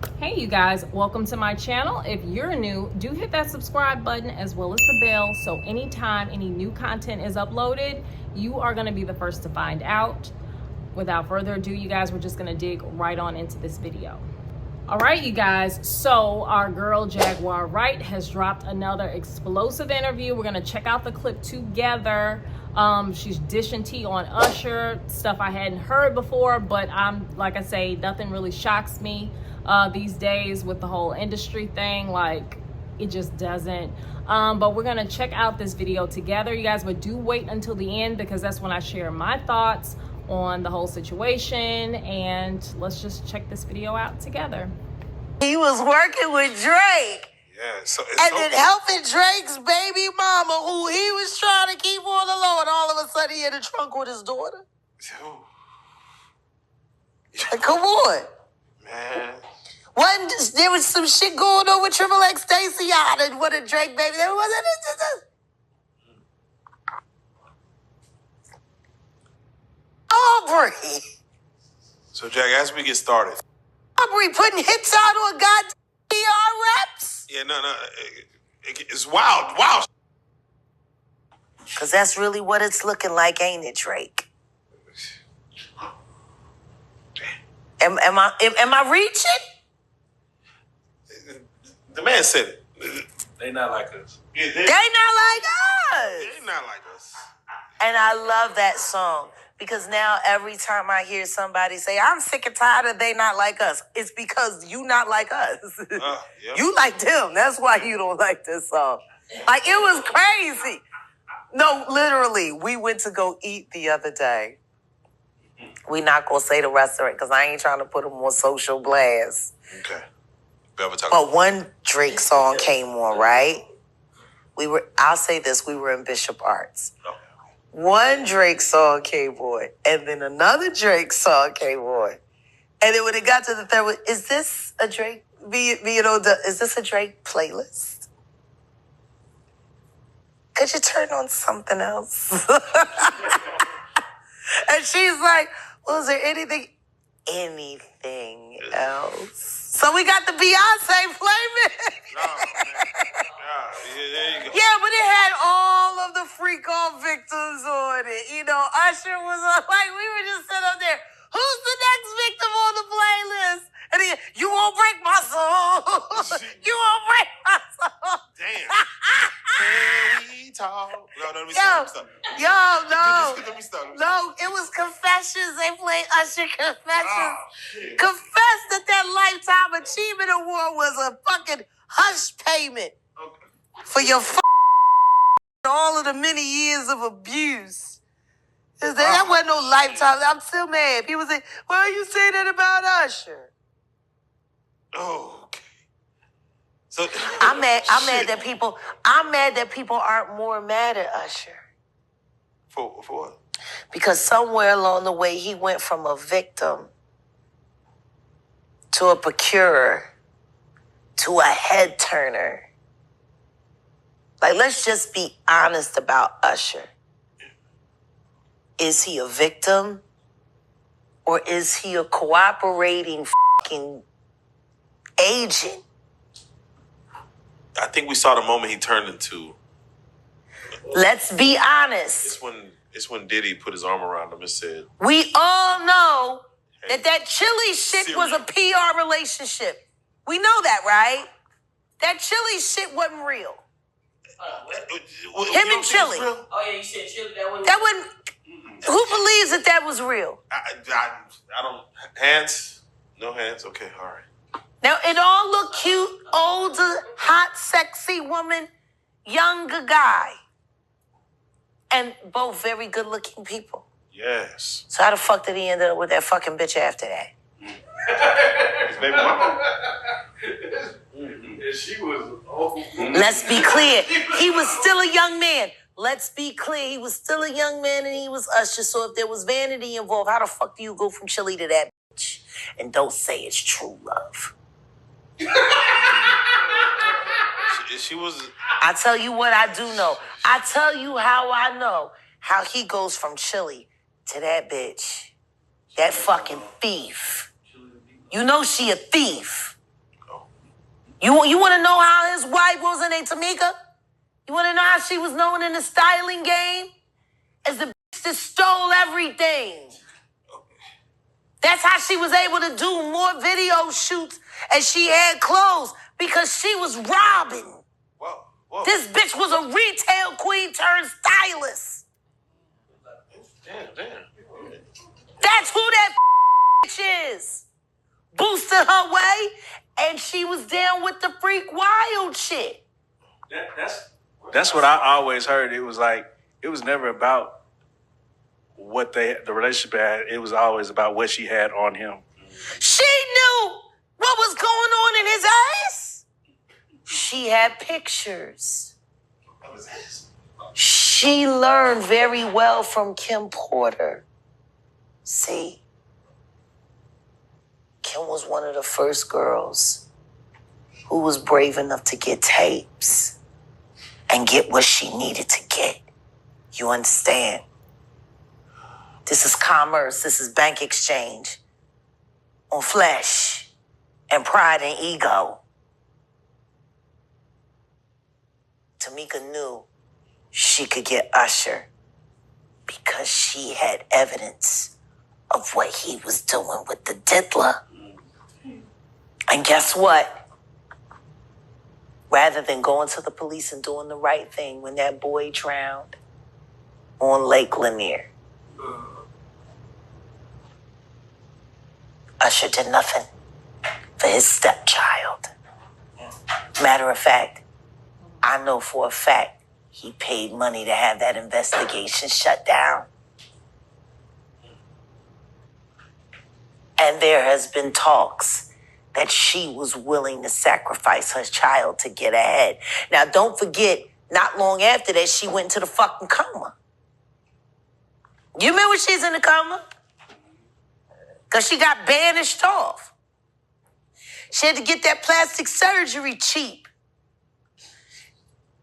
Hey you guys, welcome to my channel. If you're new, do hit that subscribe button as well as the bell so anytime any new content is uploaded, you are going to be the first to find out. Without further ado, you guys, we're just going to dig right on into this video. All right, you guys, so our girl Jaguar Wright has dropped another explosive interview. We're going to check out the clip together. She's dishing tea on Usher, stuff I hadn't heard before, but like I say, nothing really shocks me these days with the whole industry thing. Like, it just doesn't. But we're going to check out this video together, you guys, but do wait until the end because that's when I share my thoughts on the whole situation, and let's just check this video out together. He was working with Drake. Yeah, then helping Drake's baby mama, who he was trying to keep on the low, and all of a sudden he in the trunk with his daughter. Come on. Man. There was some shit going on with Triple X Stacey and what a Drake baby. There wasn't it. Aubrey. So, Jack, as we get started. Aubrey putting hits out on goddamn PR reps? Yeah, no. It's wild. Wow. Because that's really what it's looking like, ain't it, Drake? Am I reaching? The man said it. They not like us. Yeah, They not like us. They not like us. And I love that song because now every time I hear somebody say, I'm sick and tired of they not like us, it's because you not like us. Yeah. You like them. That's why you don't like this song. Like, it was crazy. No, literally, we went to go eat the other day. We not going to say the restaurant because I ain't trying to put them on social blast. Okay. But one Drake song came on, right? I'll say this, we were in Bishop Arts. Oh. One Drake song came on, and then another Drake song came on. And then when it got to the third one, is this a Drake, is this a Drake playlist? Could you turn on something else? And she's like, well, is there anything else? So we got the Beyonce playlist. There you go. Yeah, but it had all of the freak off victims on it. You know, Usher was on, like, we were just sitting up there. Who's the next victim on the playlist? And he, you won't break my soul. You won't break my soul. Damn. Can we talk? No, let me stop. Let me stop. No, it was Confessions. They played Usher Confessions. Confessed that Lifetime Achievement Award was a fucking hush payment for your all of the many years of abuse. That wasn't no Lifetime. I'm still mad. People say, well, you say that about Usher. Oh, okay. So I'm mad that people aren't more mad at Usher. For what? Because somewhere along the way he went from a victim to a procurer to a head turner. Like, let's just be honest about Usher. Is he a victim or is he a cooperating fucking agent? I think we saw the moment he turned into. Let's be honest. It's when Diddy put his arm around him and said, We all know that Chili shit was a PR relationship. We know that, right? That Chili shit wasn't real. Him and Chili. Oh yeah, you said Chili. That wasn't. Who believes that was real? I don't. Hands? No hands? Okay, all right. Now, it all looked cute, older, hot, sexy woman, younger guy. And both very good-looking people. Yes. So how the fuck did he end up with that fucking bitch after that? His baby mama. And she was old. Let's be clear. He was still a young man. Let's be clear. He was still a young man and he was Usher. So if there was vanity involved, how the fuck do you go from Chili to that bitch? And don't say it's true love. She was. I tell you what I do know. I tell you how I know how he goes from Chili to that bitch. That fucking thief. You know she a thief. You want to know how his wife, what was her name, Tamika? You want to know how she was known in the styling game? As the bitch that stole everything. That's how she was able to do more video shoots and she had clothes because she was robbing. Whoa. This bitch was a retail queen turned stylist. Damn. That's who that bitch is. Boosted her way, and she was down with the freak wild shit. That's what I always heard. It was like, it was never about what the relationship had. It was always about what she had on him. She knew what was going on in his ass. She had pictures. What was this? She learned very well from Kim Porter. See, Kim was one of the first girls who was brave enough to get tapes and get what she needed to get. You understand? This is commerce. This is bank exchange on flesh and pride and ego. Tamika knew she could get Usher because she had evidence of what he was doing with the diddler. And guess what? Rather than going to the police and doing the right thing when that boy drowned on Lake Lanier, Usher did nothing for his stepchild. Matter of fact, I know for a fact he paid money to have that investigation shut down. And there has been talks that she was willing to sacrifice her child to get ahead. Now, don't forget, not long after that, she went into the fucking coma. You remember she's in the coma? Because she got banished off. She had to get that plastic surgery cheap.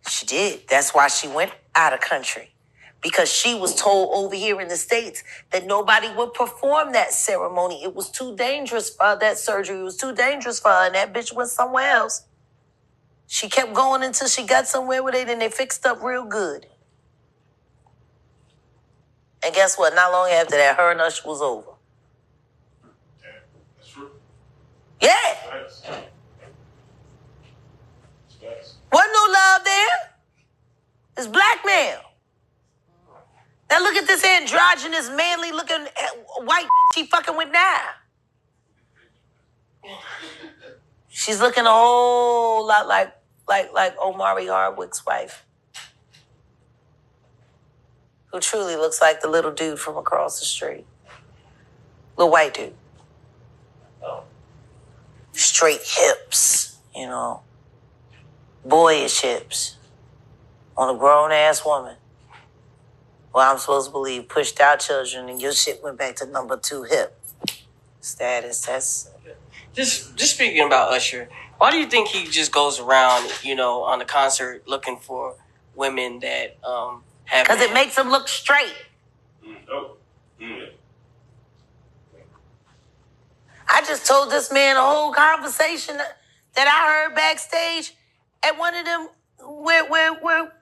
She did. That's why she went out of country. Because she was told over here in the States that nobody would perform that ceremony. It was too dangerous for her, that surgery. It was too dangerous for her, and that bitch went somewhere else. She kept going until she got somewhere with it, and they fixed up real good. And guess what? Not long after that, her and Usher was over. Yeah, that's true. Yeah. Nice. Wasn't no love there. It's blackmail. Now look at this androgynous, manly looking white she fucking with now. She's looking a whole lot like Omari Hardwick's wife, who truly looks like the little dude from across the street. Little white dude. Straight hips, you know. Boyish hips. On a grown-ass woman. Well, I'm supposed to believe pushed out children and your shit went back to number 2 hip status. That's... Just speaking about Usher, why do you think he just goes around, on the concert looking for women that have... Because it makes him look straight. I just told this man a whole conversation that I heard backstage at one of them where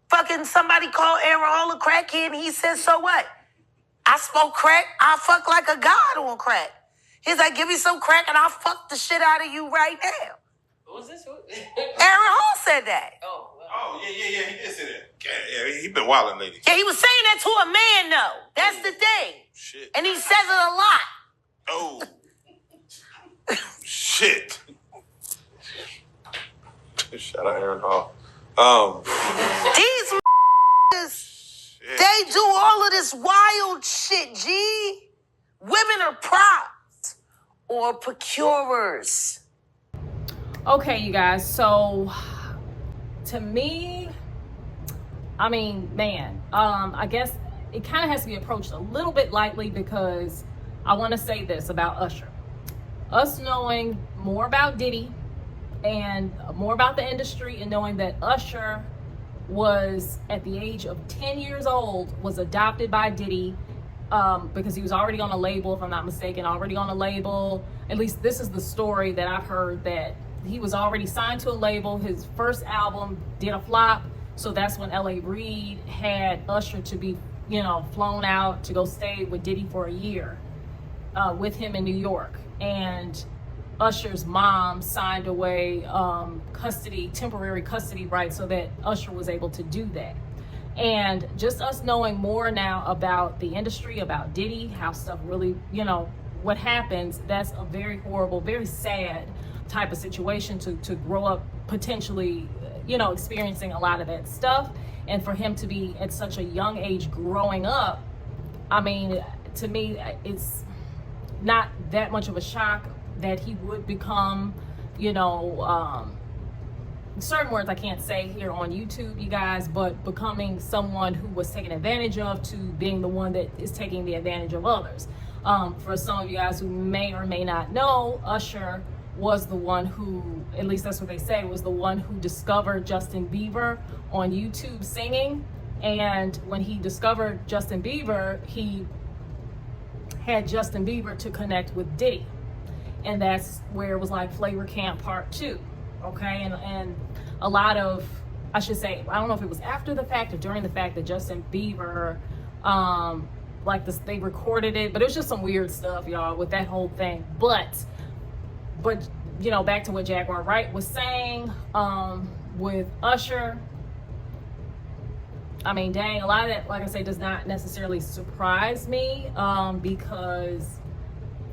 fucking somebody called Aaron Hall a crackhead, and he said, so what? I smoke crack, I fuck like a god on crack. He's like, give me some crack and I'll fuck the shit out of you right now. What was this? Aaron Hall said that. Oh, wow. Oh, yeah, he did say that. Yeah, he been wilding lately. Yeah, he was saying that to a man, though. That's the thing. Shit. And he says it a lot. Oh. Shit. Shout out Aaron Hall. These they do all of this wild shit, G. Women are props or procurers. Okay, you guys, so to me, I mean, man, I guess it kind of has to be approached a little bit lightly, because I want to say this about Usher. Us knowing more about Diddy and more about the industry, and knowing that Usher was at the age of 10 years old, was adopted by Diddy, because he was already on a label, if I'm not mistaken, already on a label. At least this is the story that I've heard, that he was already signed to a label. His first album did a flop. So that's when L.A. Reid had Usher to be, you know, flown out to go stay with Diddy for a year with him in New York. And Usher's mom signed away temporary custody rights so that Usher was able to do that. And just us knowing more now about the industry, about Diddy, how stuff really, you know, what happens, that's a very horrible, very sad type of situation to grow up potentially, you know, experiencing a lot of that stuff. And for him to be at such a young age growing up, I mean, to me, it's not that much of a shock that he would become, you know, certain words I can't say here on YouTube, you guys, but becoming someone who was taken advantage of to being the one that is taking the advantage of others. For some of you guys who may or may not know, Usher was the one who, at least that's what they say, was the one who discovered Justin Bieber on YouTube singing. And when he discovered Justin Bieber, he had Justin Bieber to connect with Diddy. And that's where it was like Flavor Camp Part 2. Okay, and a lot of, I should say, I don't know if it was after the fact or during the fact that Justin Bieber, like this, they recorded it, but it was just some weird stuff, y'all, with that whole thing. But you know, back to what Jaguar Wright was saying, with Usher, I mean, dang, a lot of that, like I say, does not necessarily surprise me, because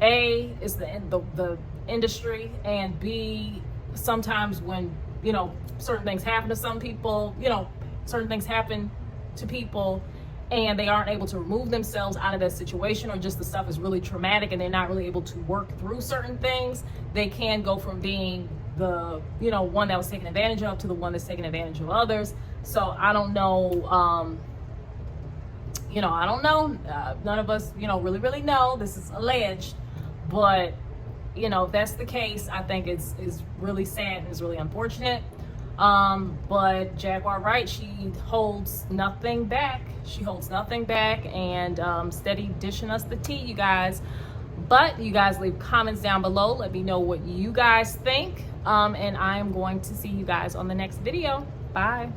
A, it's the industry, and B, sometimes when, you know, certain things happen to some people, you know, certain things happen to people and they aren't able to remove themselves out of that situation, or just the stuff is really traumatic and they're not really able to work through certain things, they can go from being the, you know, one that was taken advantage of to the one that's taking advantage of others. So I don't know, you know, I don't know, none of us, you know, really know. This is alleged, but you know, if that's the case, I think it's really sad and it's really unfortunate. But Jaguar Wright, she holds nothing back. She holds nothing back, and steady dishing us the tea, you guys. But you guys leave comments down below. Let me know what you guys think. And I am going to see you guys on the next video. Bye.